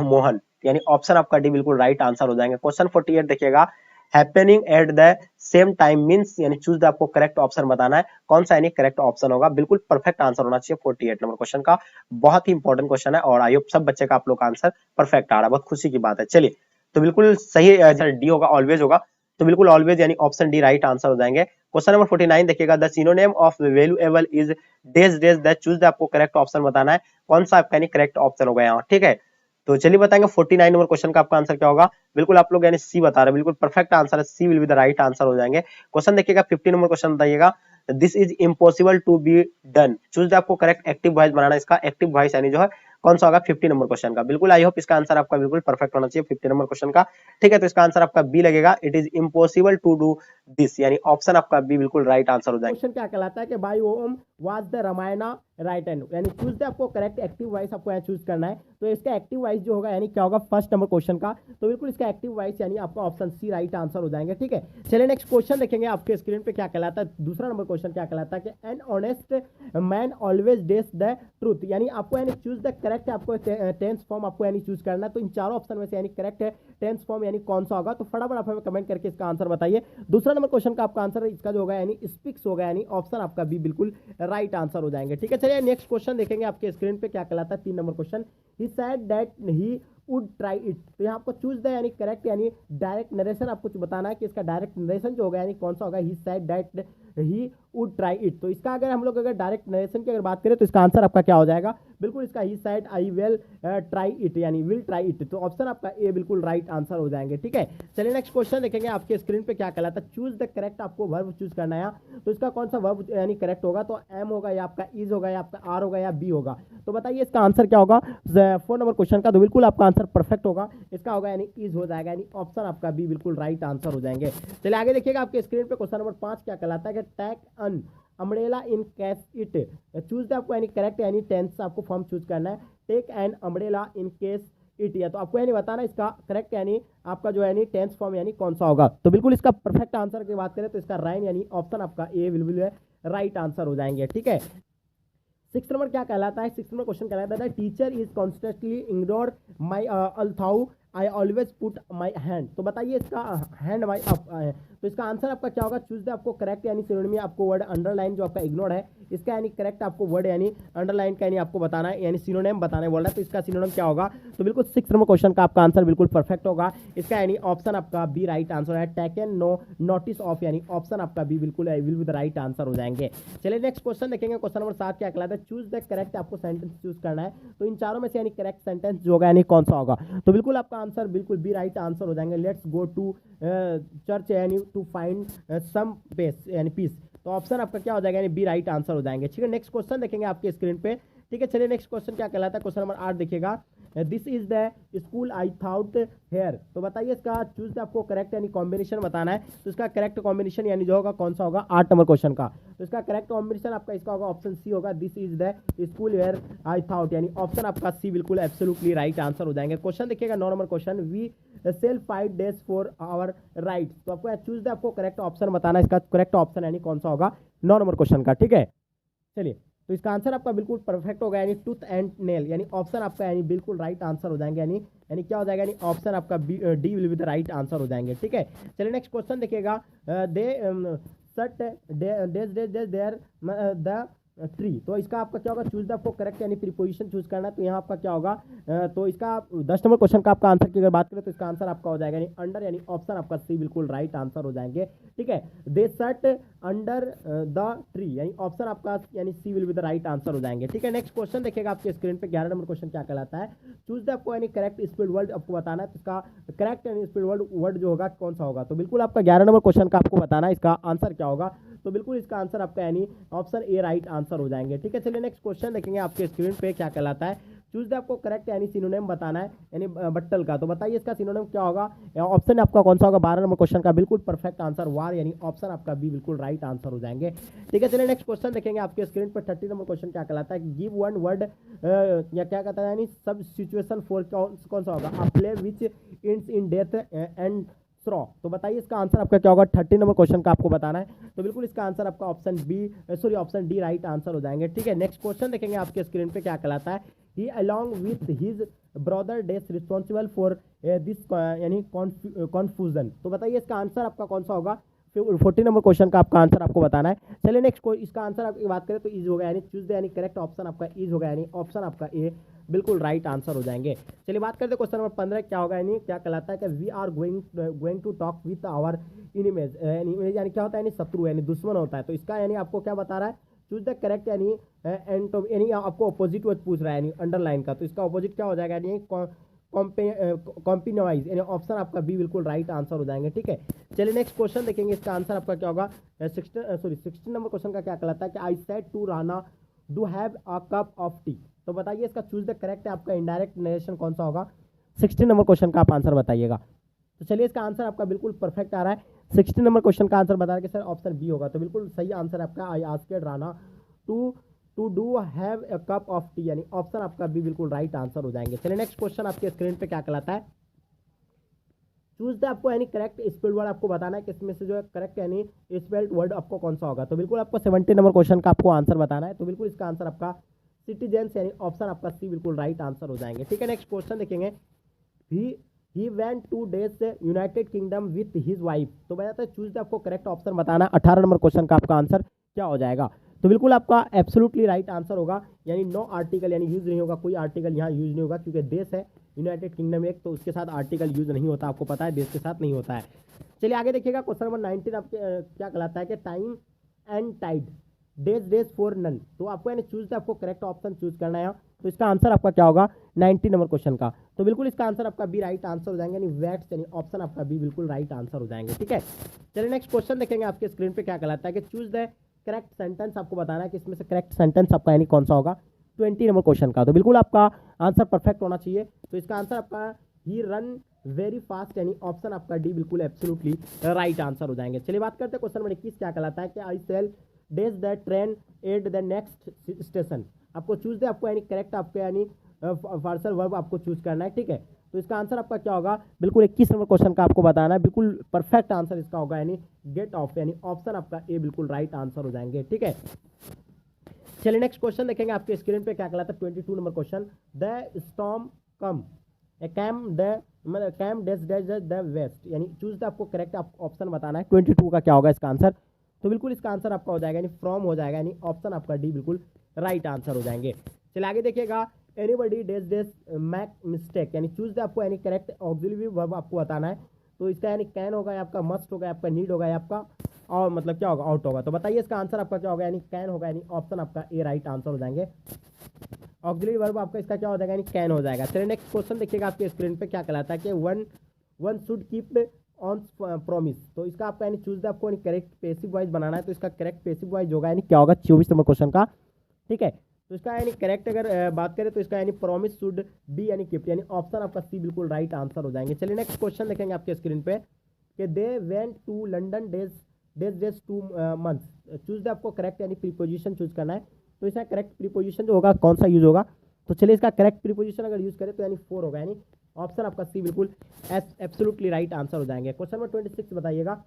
Mohan, यानी ऑप्शन आपका डी बिल्कुल राइट आंसर हो जाएंगे। क्वेश्चन 48 देखिएगा, happening at the same time means, यानी चूज द आपको करेक्ट ऑप्शन बताना है, कौन सा यानी करेक्ट ऑप्शन होगा, बिल्कुल परफेक्ट आंसर होना चाहिए 48 नंबर क्वेश्चन का। बहुत ही इंपॉर्टेंट क्वेश्चन है और आई होप सब बच्चे का आप लोग का आंसर परफेक्ट आ रहा है, बहुत खुशी की बात है। चलिए, तो बिल्कुल सही डी होगा, ऑलवेज होगा, तो बिल्कुल ऑलवेज यानी ऑप्शन डी राइट आंसर हो जाएंगे। क्वेश्चन नंबर 49 देखिएगा, the synonym of valuable is dash days that, choose the आपको करेक्ट ऑप्शन बताना है, कौन सा आपका यानी करेक्ट ऑप्शन होगा यहाँ। ठीक है, तो चलिए बताएंगे 49 नंबर क्वेश्चन का आपका आंसर क्या होगा, बिल्कुल आप लोग यानी सी बता रहे हैं, बिल्कुल परफेक्ट आंसर है, C will be the right answer हो जाएंगे। क्वेश्चन देखिएगा 50 नंबर क्वेश्चन बताइएगा, this is impossible to be done, choose the आपको करेक्ट एक्टिव वॉइस बनाना, इसका एक्टिव वॉइस यानी जो है कौन सा होगा 50 नंबर क्वेश्चन का। बिल्कुल आई होप इसका आंसर आपका बिल्कुल परफेक्ट होना चाहिए 50 नंबर क्वेश्चन का। ठीक है, तो इसका आंसर आपका बी लगेगा, it is impossible to do this, यानी ऑप्शन आपका बी बिल्कुल राइट आंसर हो जाएगा। क्वेश्चन क्या कहलाता है कि by whom was the Ramayana written, यानी चूज द आपको करेक्ट एक्टिव वॉइस आपको यहाँ चूज करना है। तो इसका एक्टिव वॉइस जो होगा यानी क्या होगा फर्स्ट नंबर क्वेश्चन का, तो बिल्कुल इसका एक्टिव वॉइस यानी आपका ऑप्शन सी राइट आंसर हो जाएंगे। ठीक है, चलिए नेक्स्ट क्वेश्चन देखेंगे आपके स्क्रीन पे क्या कहलाता है, दूसरा नंबर क्वेश्चन क्या कहलाता है कि an honest man always days the truth, यानी आपको यानी चूज द करेक्ट आपको टेंस फॉर्म आपको यानी चूज करना है। तो इन चारों ऑप्शन में से यानी करेक्ट है टेंस फॉर्म यानी कौन सा होगा, तो फटाफट आप हमें कमेंट करके इसका आंसर बताइए। दूसरा नंबर क्वेश्चन का आपका आंसर इसका जो होगा यानी स्पीक्स होगा, यानी ऑप्शन आपका बी बिल्कुल राइट आंसर हो जाएंगे। ठीक है, चलिए नेक्स्ट क्वेश्चन देखेंगे आपके स्क्रीन पे क्या कहलाता है 3 number question, he said that he would try it, तो यहाँ आपको चूज द यानी करेक्ट यानी डायरेक्ट नरेशन आपको बताना है कि इसका डायरेक्ट नरेशन जो होगा यानी कौन सा होगा, he said that he would try it. तो इसका अगर हम लोग अगर डायरेक्ट नरेशन की अगर बात करें तो इसका आंसर आपका क्या हो जाएगा, बिल्कुल इसका ही said I will try it, यानी विल ट्राई इट, तो ऑप्शन आपका ए बिल्कुल राइट आंसर हो जाएंगे। ठीक है, चलिए नेक्स्ट क्वेश्चन देखेंगे आपके स्क्रीन पे क्या कहलाता है, चूज द करेक्ट आपको वर्ब चूज करना है। तो इसका कौन सा वर्ब यानी करेक्ट होगा, तो एम होगा या आपका इज होगा या आपका आर होगा या बी होगा, तो बताइए इसका आंसर क्या होगा 4 नंबर क्वेश्चन का, तो बिल्कुल आपका आंसर परफेक्ट होगा, इसका होगा यानी इज हो जाएगा, यानी ऑप्शन आपका बी बिल्कुल राइट आंसर हो जाएंगे। चलिए आगे देखिएगा आपके स्क्रीन पे क्वेश्चन नंबर 5 क्या कहलाता है कि take an umbrella in case it, choose the आपको यानी करेक्ट यानी टेंस आपको फॉर्म चूज करना है, take an umbrella in case it, या तो आपको यानी बताना इसका करेक्ट यानी आपका जो यानी टेंस फॉर्म यानी कौन सा होगा। तो बिल्कुल इसका परफेक्ट आंसर की बात करें तो इसका राइन यानी ऑप्शन आपका ए बिल्कुल राइट आंसर हो जाएंगे। ठीक है, 6 नंबर क्या कहलाता है, 6 नंबर क्वेश्चन कहलाता है teacher is constantly ignore my although I always put my hand, तो बताइए इसका हैंड माई अप है, तो इसका आंसर आपका क्या होगा, चूज द आपको करेक्ट यानी सिनोनिम आपको वर्ड अंडरलाइन जो आपका इग्नोर है इसका यानी करेक्ट आपको वर्ड यानी अंडरलाइन का यानी आपको बताना है, यानी सिनोनिम बताने बोल रहा है, तो इसका सिनोनिम क्या होगा, तो बिल्कुल 6 नंबर क्वेश्चन का आपका आंसर बिल्कुल परफेक्ट होगा, इसका यानी ऑप्शन आपका बी राइट आंसर है, टेकन नो नोटिस ऑफ, यानी ऑप्शन आपका बी बिल्कुल will be the right answer हो जाएंगे। चलिए नेक्स्ट क्वेश्चन देखेंगे, क्वेश्चन नंबर 7 क्या कहलाता है, चूज द करेक्ट आपको सेंटेंस चूज करना है। तो इन चारों में से यानी करेक्ट सेंटेंस जो होगा यानी कौन सा होगा, तो बिल्कुल आपका आंसर बिल्कुल बी राइट आंसर हो जाएंगे। लेट्स गो टू चर्च यानी टू फाइंड सम पेस यानी पीस, तो ऑप्शन आपका क्या हो जाएगा यानी बी राइट आंसर हो जाएंगे। ठीक है, नेक्स्ट क्वेश्चन देखेंगे आपके स्क्रीन पे। ठीक है, चलिए नेक्स्ट क्वेश्चन क्या कहलाता है, क्वेश्चन नंबर 8 देखिएगा, this is the school I taught here, तो बताइए इसका चूज आपको करेक्ट यानी कॉम्बिनेशन बताना है। तो इसका करेक्ट कॉम्बिनेशन यानी जो होगा कौन सा होगा, 8 नंबर क्वेश्चन का, तो इसका करेक्ट कॉम्बिनेशन आपका इसका होगा ऑप्शन सी होगा, this is the school where I taught, यानी ऑप्शन आपका सी बिल्कुल एब्सोल्युटली राइट आंसर हो जाएंगे। क्वेश्चन देखिएगा 9 number question, we sell 5 days for our right, तो आपको चूज द आपको करेक्ट ऑप्शन बताना है, इसका करेक्ट ऑप्शन यानी कौन सा होगा 9 नंबर क्वेश्चन का। ठीक है, चलिए तो इसका आंसर आपका बिल्कुल परफेक्ट होगा, यानी टूथ एंड नेल, यानी ऑप्शन आपका यानी बिल्कुल राइट आंसर हो जाएंगे, यानी क्या हो जाएगा, यानी ऑप्शन आपका D will be the right answer हो जाएंगे। ठीक है, चलिए नेक्स्ट क्वेश्चन देखिएगा, they sat dash dash dash there the tree. तो इसका आपका क्या होगा, चूज द आपको करेक्ट यानी प्रीपोजिशन चूज करना है। तो यहाँ आपका क्या होगा, तो इसका 10 नंबर क्वेश्चन का आपका आंसर की अगर बात करें तो इसका आंसर आपका हो जाएगा यानी अंडर यानी ऑप्शन आपका सी बिल्कुल राइट आंसर हो जाएंगे। ठीक है, they sat under the tree यानी ऑप्शन आपका यानी C will be the right answer हो जाएंगे। ठीक है, नेक्स्ट क्वेश्चन देखिएगा आपके स्क्रीन पे 11 नंबर क्वेश्चन क्या कहलाता है, चूज द आपको यानी करेक्ट स्पेल्ड वर्ड आपको बताना है। तो इसका करेक्ट यानी स्पेल्ड वर्ड जो होगा कौन सा होगा, तो बिल्कुल आपका 11 नंबर क्वेश्चन का आपको बताना है इसका आंसर क्या होगा। तो बिल्कुल इसका आंसर आपका यानी ऑप्शन ए राइट आंसर हो जाएंगे। ठीक है, चलिए नेक्स्ट क्वेश्चन देखेंगे आपके स्क्रीन पे क्या कहलाता है, चूज द आपको करेक्ट यानी सिनोनिम बताना है यानी बट्टल का। तो बताइए इसका सिनोनिम क्या होगा, ऑप्शन आपका कौन सा होगा 12 नंबर क्वेश्चन का, बिल्कुल परफेक्ट आंसर वार यानी ऑप्शन आपका बी बिल्कुल राइट आंसर हो जाएंगे। ठीक है, चलिए नेक्स्ट क्वेश्चन देखेंगे आपके स्क्रीन पर 30 नंबर क्वेश्चन क्या कहलाता है, गिव वन वर्ड या क्या कहता है यानी सब सिचुएशन फॉर कौन सा होगा, अ play which ends in death and straw. तो बताइए इसका आंसर आपका क्या होगा, 30 नंबर क्वेश्चन का आपको बताना है। तो बिल्कुल इसका आंसर आपका ऑप्शन डी राइट आंसर हो जाएंगे। ठीक है, नेक्स्ट क्वेश्चन देखेंगे आपके स्क्रीन पे क्या कहलाता है, he along with his brother dash responsible for this यानी कॉन्फ्यूजन। तो बताइए इसका आंसर आपका कौन सा होगा, 40 नंबर क्वेश्चन का आपका आंसर आपको बताना है। चलिए नेक्स्ट इसका आंसर आपकी बात करें तो इज होगा यानी चूज द यानी करेक्ट ऑप्शन आपका इज होगा यानी ऑप्शन आपका ए बिल्कुल राइट आंसर हो जाएंगे। चलिए बात करते हैं क्वेश्चन नंबर 15 क्या होगा यानी क्या कहलाता है कि we are going to talk with our enemies यानी क्या होता है यानी शत्रु यानी दुश्मन होता है। तो इसका यानी आपको क्या बता रहा है, चूज द करेक्ट यानी यानी आपको अपोजिट वर्ड पूछ रहा है यानी अंडरलाइन का। तो इसका अपोजिट क्या हो जाएगा यानी कॉम्पिनवाइज यानी ऑप्शन आपका बी बिल्कुल राइट आंसर हो जाएंगे। ठीक है, चलिए नेक्स्ट क्वेश्चन देखेंगे इसका आंसर आपका क्या होगा, 16 नंबर क्वेश्चन का क्या कहलाता है कि I said to Rana do have a cup of tea. तो बताइए इसका चूज द करेक्ट आपका इनडायरेक्ट नरेशन कौन सा होगा, 16 नंबर क्वेश्चन का आप आंसर बताइएगा। तो चलिए इसका आंसर आपका बिल्कुल परफेक्ट आ रहा है, 16 नंबर क्वेश्चन का आंसर बता रहे कि सर ऑप्शन बी होगा। तो बिल्कुल सही आंसर आपका I asked Rana to do have a cup of tea यानी ऑप्शन आपका बी बिल्कुल राइट आंसर हो जाएंगे। चलिए नेक्स्ट क्वेश्चन आपके स्क्रीन पे क्या कहलाता है, चूज द आपको यानी करेक्ट स्पेल्ड वर्ड आपको बताना है कि इसमें से जो है करेक्ट यानी स्पेल्ड वर्ड आपको कौन सा होगा। तो बिल्कुल आपको 70 नंबर क्वेश्चन का आपको आंसर बताना है। तो बिल्कुल इसका आंसर आपका सिटीजन्स यानी ऑप्शन आपका सी बिल्कुल राइट आंसर हो जाएंगे। ठीक है, नेक्स्ट क्वेश्चन देखेंगे, he went 2 days United kingdom with his wife. तो बताता है चूज द आपको करेक्ट ऑप्शन बताना है, 18 नंबर क्वेश्चन का आपका आंसर क्या हो जाएगा। तो बिल्कुल आपका एब्सोल्युटली राइट आंसर होगा यानी नो आर्टिकल यानी यूज नहीं होगा, कोई आर्टिकल यहाँ यूज नहीं होगा क्योंकि देश है यूनाइटेड किंगडम एक, तो उसके साथ आर्टिकल यूज नहीं होता, आपको पता है देश के साथ नहीं होता है। चलिए आगे देखिएगा क्वेश्चन नंबर 19 आपके क्या कहलाता है कि time and tide dash for none. तो आपको यानी चूज द आपको करेक्ट ऑप्शन चूज करना है। तो इसका आंसर आपका क्या होगा 90 नंबर क्वेश्चन का। तो बिल्कुल इसका आंसर आपका बी राइट आंसर हो जाएंगे यानी वैट्स यानी ऑप्शन आपका बी बिल्कुल राइट आंसर हो जाएंगे। ठीक है, चलिए नेक्स्ट क्वेश्चन देखेंगे आपके स्क्रीन पे क्या कहलाता है कि चूज द करेक्ट सेंटेंस आपको बताना है कि इसमें से करेक्ट सेंटेंस आपका यानी कौन सा होगा 20 नंबर क्वेश्चन का। तो बिल्कुल आपका आंसर परफेक्ट होना चाहिए। तो इसका आंसर आपका ही रन वेरी फास्ट यानी ऑप्शन आपका डी बिल्कुल एब्सोल्युटली राइट आंसर हो जाएंगे। चलिए बात करते हैं क्वेश्चन नंबर 21 क्या कहलाता है कि I shall dash the train at the next station. आपको चूज दे आपको यानी करेक्ट आपको यानी पार्सल वर्ब आपको चूज करना है। ठीक है, तो इसका आंसर आपका क्या होगा, बिल्कुल 21 नंबर क्वेश्चन का आपको बताना है, बिल्कुल परफेक्ट आंसर इसका होगा यानी गेट ऑफ यानी ऑप्शन आपका ए बिल्कुल राइट आंसर हो जाएंगे। ठीक है, चलिए नेक्स्ट क्वेश्चन देखेंगे आपके स्क्रीन पे क्या कहलाता है 22 number question, the storm come came dash the west यानी चूज द आपको करेक्ट ऑप्शन बताना है 22 का क्या होगा इसका आंसर। तो बिल्कुल इसका आंसर आपका हो जाएगा यानी फ्रॉम हो जाएगा यानी ऑप्शन आपका डी बिल्कुल राइट आंसर हो जाएंगे। चलिए आगे देखिएगा एनीबडी डेज मैक मिस्टेक यानी चूज द आपको यानी करेक्ट ऑक्सिलरी वर्ब आपको बताना है। तो इसका यानी कैन होगा या आपका मस्ट होगा या आपका नीड होगा या आपका और मतलब क्या होगा आउट होगा। तो बताइए इसका आंसर आपका क्या होगा यानी कैन होगा यानी ऑप्शन आपका ए राइट आंसर हो जाएंगे। ऑक्सिलरी वर्ब आपका इसका क्या हो जाएगा यानी कैन हो जाएगा। चलिए नेक्स्ट क्वेश्चन देखिएगा आपके स्क्रीन पे क्या कहलाता है कि one should keep on promise. तो इसका आपका यानी चूज द आपको यानी करेक्ट पैसिव वॉइस बनाना है। तो इसका करेक्ट पैसिव वॉइस होगा यानी क्या होगा 24 नंबर क्वेश्चन का। ठीक है, तो इसका यानी करेक्ट अगर बात करें तो इसका यानी प्रॉमिस शुड बी यानी कीप यानी ऑप्शन आपका सी बिल्कुल राइट आंसर हो जाएंगे। चलिए नेक्स्ट क्वेश्चन देखेंगे आपके स्क्रीन पे कि they went to London dash 2 months। Choose the आपको करेक्ट यानी प्रीपोजिशन चूज करना है। तो इसका करेक्ट प्रीपोजिशन जो होगा कौन सा यूज होगा। तो चलिए इसका करेक्ट प्रीपोजिशन अगर यूज करें तो यानी 4 होगा यानी ऑप्शन आपका सी बिल्कुल एब्सोल्युटली राइट आंसर हो जाएंगे। क्वेश्चन नंबर 26 बताइएगा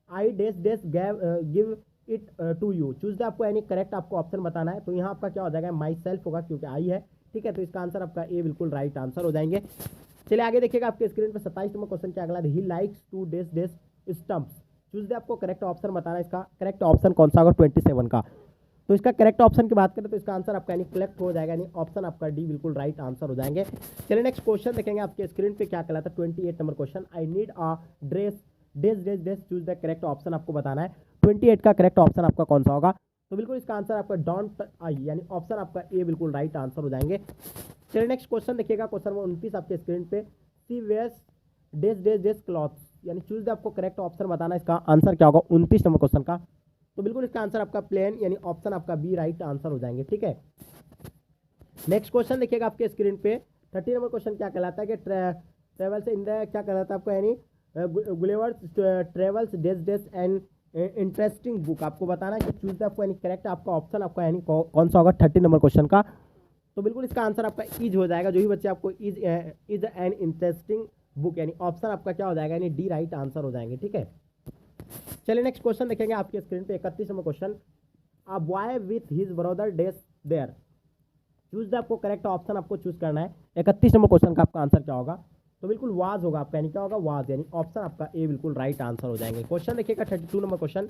I dash give it to you. Choose the आपको यानी करेक्ट आपको ऑप्शन बताना है। तो यहाँ आपका क्या हो जाएगा माई सेल्फ होगा क्योंकि आई है। ठीक है, तो इसका आंसर आपका ए बिल्कुल राइट आंसर हो जाएंगे। चलिए आगे देखिएगा आपके स्क्रीन पर 27 नंबर क्वेश्चन क्या अगला, he likes to dash stamps. Choose the आपको करेक्ट ऑप्शन बताना है, इसका करेक्ट ऑप्शन कौन सा होगा 27 का। तो इसका करेक्ट ऑप्शन की बात करें तो इसका आंसर आपका यानी कलेक्ट हो जाएगा, यानी ऑप्शन आपका डी बिल्कुल राइट आंसर हो जाएंगे। चलिए नेक्स्ट क्वेश्चन देखेंगे आपके स्क्रीन पे क्या कहलाता है 28 number question. I need a dress dash dash dash choose the correct option आपको बताना है। 28 का करेक्ट ऑप्शन आपका कौन सा होगा? तो बिल्कुल इसका आंसर आपका डोंट आई यानी ऑप्शन आपका ए बिल्कुल राइट आंसर हो जाएंगे। चलिए नेक्स्ट क्वेश्चन देखिएगा, क्वेश्चन नंबर 29 आपके स्क्रीन पे। सी वेयर्स डेस डेस डेस क्लॉथ्स यानी चूज द आपको करेक्ट ऑप्शन बताना है, इसका आंसर क्या होगा 29 नंबर क्वेश्चन का। तो बिल्कुल इसका आंसर आपका प्लेन यानी ऑप्शन आपका बी राइट आंसर हो जाएंगे, ठीक है। नेक्स्ट क्वेश्चन देखिएगा आपके स्क्रीन पे 30 नंबर क्वेश्चन क्या कहलाता है कि ट्रेवल्स इन द क्या कहलाता है आपको यानी Gulliver's Travels dash dash and interesting book आपको बताना है कि चूज द आपको यानी करेक्ट आपका ऑप्शन आपका यानी कौन सा होगा 30 नंबर क्वेश्चन का। तो बिल्कुल इसका आंसर आपका इज हो जाएगा, जो भी बच्चे आपको इज एन इंटरेस्टिंग बुक यानी ऑप्शन आपका क्या हो जाएगा यानी डी राइट आंसर हो जाएंगे, ठीक है। चलिए नेक्स्ट क्वेश्चन देखेंगे आपके स्क्रीन पे 31 number question. A boy with his brother dash there choose the आपको करेक्ट ऑप्शन आपको चूज करना है। 31 नंबर क्वेश्चन का आपका आंसर क्या होगा? तो बिल्कुल वाज होगा आपका, यानी क्या होगा वाज, यानी ऑप्शन आपका ए बिल्कुल राइट आंसर हो जाएंगे। क्वेश्चन देखिएगा 32 number question.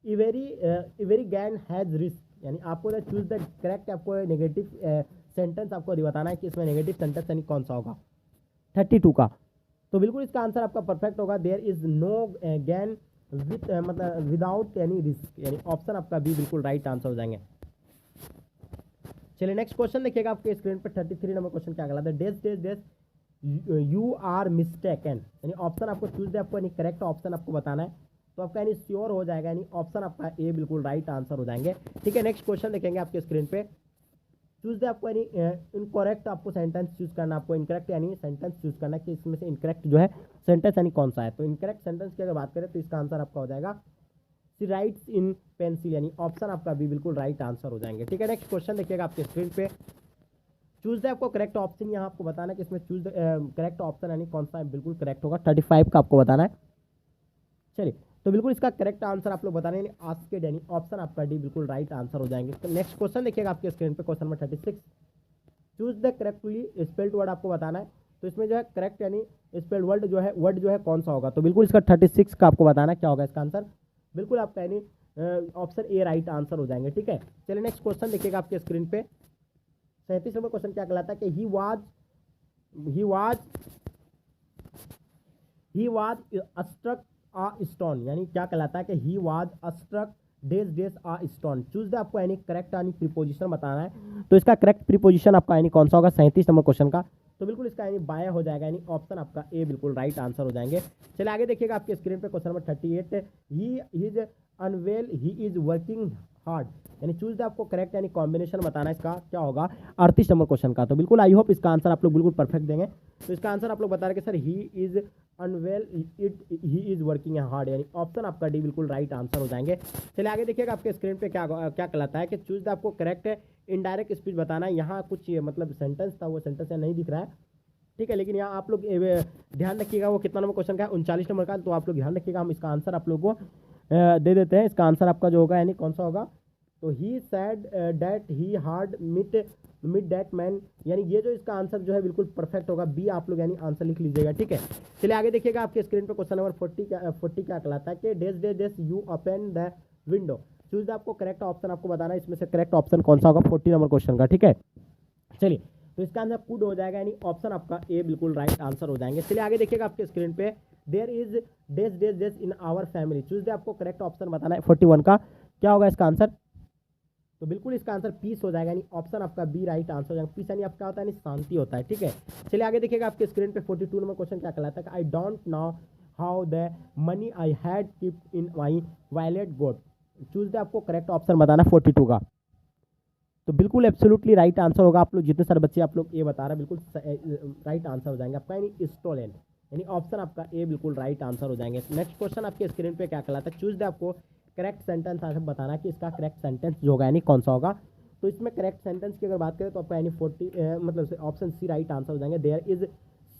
Every gain has risk यानी आपको चूज द करेक्ट आपको नेगेटिव सेंटेंस आपको बताना है कि इसमें नेगेटिव सेंटेंस यानी कौन सा होगा 32 का। तो बिल्कुल इसका आंसर आपका परफेक्ट होगा, there is no gain with मतलब विदाउट एनी रिस्क यानी ऑप्शन आपका बी बिल्कुल राइट आंसर हो जाएंगे। चलिए नेक्स्ट क्वेश्चन देखिएगा आपके स्क्रीन पर 33 नंबर क्वेश्चन क्या कहलाता है डेस dash dash you are mistaken यानी ऑप्शन आपको चूज दे आपको यानी करेक्ट ऑप्शन आपको बताना है। तो आपका यानी श्योर हो जाएगा, यानी ऑप्शन आपका ए बिल्कुल राइट आंसर हो जाएंगे, ठीक है। नेक्स्ट क्वेश्चन देखेंगे आपके स्क्रीन पे। चूज दे आपको यानी इनकरेक्ट आपको सेंटेंस चूज करना, आपको इनकरेक्ट यानी सेंटेंस चूज करना कि इसमें से इनकरेक्ट जो है सेंटेंस यानी कौन सा है। तो इनकरेक्ट सेंटेंस की अगर बात करें तो इसका आंसर आपका हो जाएगा सी राइट्स इन पेंसिल यानी ऑप्शन आपका भी बिल्कुल राइट आंसर हो जाएंगे, ठीक है। नेक्स्ट क्वेश्चन देखिएगा आपके स्क्रीन पे। चूज द आपको करेक्ट ऑप्शन यहाँ आपको बताना है कि इसमें चूज करेक्ट ऑप्शन यानी कौन सा बिल्कुल करेक्ट होगा 35 का आपको बताना है। चलिए तो बिल्कुल इसका करेक्ट आंसर आप लोग बताना है, यानी आस्केड यानी ऑप्शन आपका डी बिल्कुल राइट आंसर हो जाएंगे। तो नेक्स्ट क्वेश्चन देखिएगा आपके स्क्रीन पे, question number 36। Choose the correctly spelled word आपको बताना है। तो इसमें जो है करेक्ट यानी स्पेल्ड वर्ड जो है कौन सा होगा। तो बिल्कुल इसका 36 का आपको बताना है क्या होगा इसका आंसर, बिल्कुल आपका यानी ऑप्शन ए राइट आंसर हो जाएंगे, ठीक है। चलिए नेक्स्ट क्वेश्चन देखिएगा आपके स्क्रीन पे 37 नंबर क्वेश्चन क्या कहलाता है कि he was struck a stone यानी क्या कहलाता है कि he was struck dash dash a stone. Choose the आपको यानी करेक्ट यानी प्रीपोजिशन बताना है। तो इसका करेक्ट प्रीपोजिशन आपका यानी कौन सा होगा 37 नंबर क्वेश्चन का। तो बिल्कुल इसका यानी बाय हो जाएगा, यानी ऑप्शन आपका ए बिल्कुल राइट आंसर हो जाएंगे। चलिए आगे देखिएगा आपके स्क्रीन पे question number 38। He is unwell he is working hard यानी चूज द आपको करेक्ट यानी कॉम्बिनेशन बताना है, इसका क्या होगा 38 नंबर क्वेश्चन का। तो बिल्कुल आई होप इसका आंसर आप लोग बिल्कुल परफेक्ट देंगे। तो इसका आंसर आप लोग बता रहे कि sir he is unwell he is working hard यानी ऑप्शन आपका डी बिल्कुल राइट आंसर हो जाएंगे। चलिए आगे देखिएगा आपके स्क्रीन पे क्या क्या कहलाता है कि चूज द आपको करेक्ट इनडायरेक्ट स्पीच बताना है। यहाँ कुछ मतलब सेंटेंस था, वो सेंटेंस नहीं दिख रहा है, ठीक है, लेकिन यहाँ आप लोग ध्यान रखिएगा वो कितना नंबर क्वेश्चन का है 39 नंबर का। तो आप लोग ध्यान रखिएगा, हम इसका आंसर आप लोगों को दे देते हैं। इसका आंसर आपका जो होगा यानी कौन सा होगा, तो ही सैड डैट ही हार्ड मिट दैट मैन यानी ये जो इसका आंसर जो है बिल्कुल परफेक्ट होगा, बी आप लोग यानी आंसर लिख लीजिएगा, ठीक है। चलिए आगे देखिएगा आपके स्क्रीन पे क्वेश्चन नंबर 40 क्या कहलाता है कि days day days you open the window. Choose the आपको करेक्ट ऑप्शन आपको बताना है, इसमें से करेक्ट ऑप्शन कौन सा होगा 40 नंबर क्वेश्चन का, ठीक है। चलिए तो इसका आंसर कुड हो जाएगा, यानी ऑप्शन आपका ए बिल्कुल राइट आंसर हो जाएंगे। चलिए आगे देखिएगा आपके स्क्रीन पे there is dash dash dash in our family. Choose the आपको करेक्ट ऑप्शन बताना है 41 का, क्या होगा इसका आंसर। तो बिल्कुल इसका आंसर पीस हो जाएगा, यानी ऑप्शन आपका बी राइट आंसर हो जाएगा। पीस यानी आपका होता है यानी शांति होता है, ठीक है। चलिए आगे देखिएगा आपके स्क्रीन पे 42 नंबर क्वेश्चन क्या कहलाता है, I don't know how the money I had kept in my wallet got. Choose the आपको करेक्ट ऑप्शन बताना 42 का। तो बिल्कुल एब्सोल्युटली राइट आंसर होगा। आप लोग जितने सारे बच्चे आप लोग ये बता रहे हैं बिल्कुल राइट आंसर हो जाएंगे आपका, यानी स्टोलन यानी ऑप्शन आपका ए बिल्कुल राइट आंसर हो जाएंगे। नेक्स्ट क्वेश्चन आपके स्क्रीन पे क्या कहलाता है, चूज द आपको करेक्ट सेंटेंस आप बताना कि इसका करेक्ट सेंटेंस जो होगा यानी कौन सा होगा। तो इसमें करेक्ट सेंटेंस की अगर बात करें तो आपका यानी 40 मतलब ऑप्शन सी राइट आंसर हो जाएंगे। There is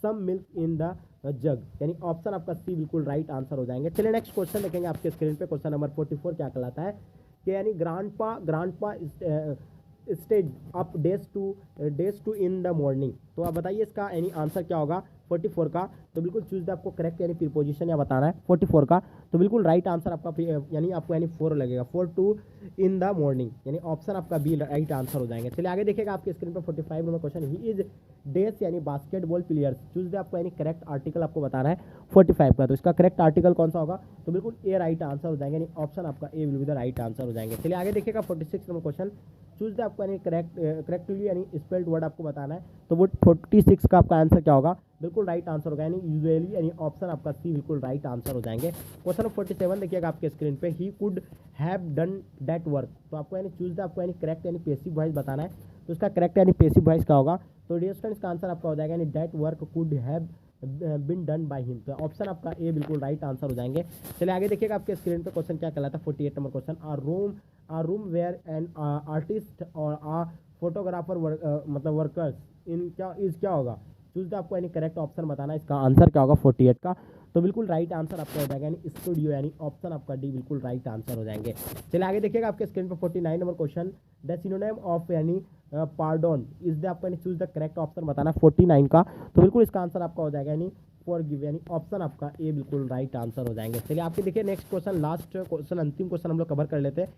some milk in the jug यानी ऑप्शन आपका सी बिल्कुल राइट आंसर हो जाएंगे। चलिए नेक्स्ट क्वेश्चन देखेंगे आपके स्क्रीन पे, क्वेश्चन नंबर 44 क्या कहलाता है कि यानी grandpa stays up dash two in the morning. तो आप बताइए इसका यानी आंसर क्या होगा 44 का, तो बिल्कुल चूज द आपको करेक्ट यानी प्रीपोजिशन या बताना है 44 का, तो बिल्कुल राइट आंसर आपका यानी आपको यानी 4 लगेगा, 4 टू इन द मॉर्निंग, यानी ऑप्शन आपका बी राइट आंसर हो जाएंगे। चलिए आगे देखिएगा आपके स्क्रीन पर 45 नंबर क्वेश्चन, ही इज डेस यानी बास्केटबॉल प्लेयर्स, चूज द आपको यानी करेक्ट आर्टिकल आपको बताना है 45 का, तो इसका करेक्ट आर्टिकल कौन सा होगा, तो बिल्कुल ए राइट आंसर हो जाएंगे, यानी ऑप्शन आपका A will be the right answer हो जाएंगे। चलिए आगे देखिएगा 46 नंबर क्वेश्चन, चूज द आपको यानी करेक्टली यानी स्पेल्ड वर्ड आपको बताना है, तो वो 46 का आपका आंसर क्या होगा, बिल्कुल राइट आंसर होगा, यानी यूजुअली यानी ऑप्शन आपका सी बिल्कुल राइट आंसर हो जाएंगे। क्वेश्चन नंबर 47 देखिएगा आपके स्क्रीन पे, he could have done that work, तो आपको यानी चूज द आपको यानी करेक्ट यानी पेसिव वॉइस बताना है, तो इसका करेक्ट यानी पेसिव वॉइस क्या होगा, तो डियर स्टूडेंट्स इसका आंसर आपका हो जाएगा यानी that work could have been done by him, तो ऑप्शन आपका ए बिल्कुल राइट आंसर हो जाएंगे। चलिए आगे देखिएगा आपके स्क्रीन पे क्वेश्चन क्या कहलाता है 48 number question, a room where an artist और आ फोटोग्राफर मतलब वर्कर्स इन क्या होगा, चूज द आपको यानी करेक्ट ऑप्शन बताना है, इसका आंसर क्या होगा 48 का, तो बिल्कुल राइट आंसर आपका हो जाएगा यानी स्टूडियो, यानी ऑप्शन आपका डी बिल्कुल राइट आंसर हो जाएंगे। चलिए आगे देखिएगा आपके स्क्रीन पर 49 number question, the synonym of यानी पार्डोन इज द आपको यानी चूज द करेक्ट ऑप्शन बताना है 49 का, तो बिल्कुल इसका आंसर आपका हो जाएगा यानी फॉरगिव, यानी ऑप्शन आपका ए बिल्कुल राइट आंसर हो जाएंगे। चलिए आपके देखिए नेक्स्ट क्वेश्चन, लास्ट क्वेश्चन, अंतिम क्वेश्चन हम लोग कवर कर लेते हैं।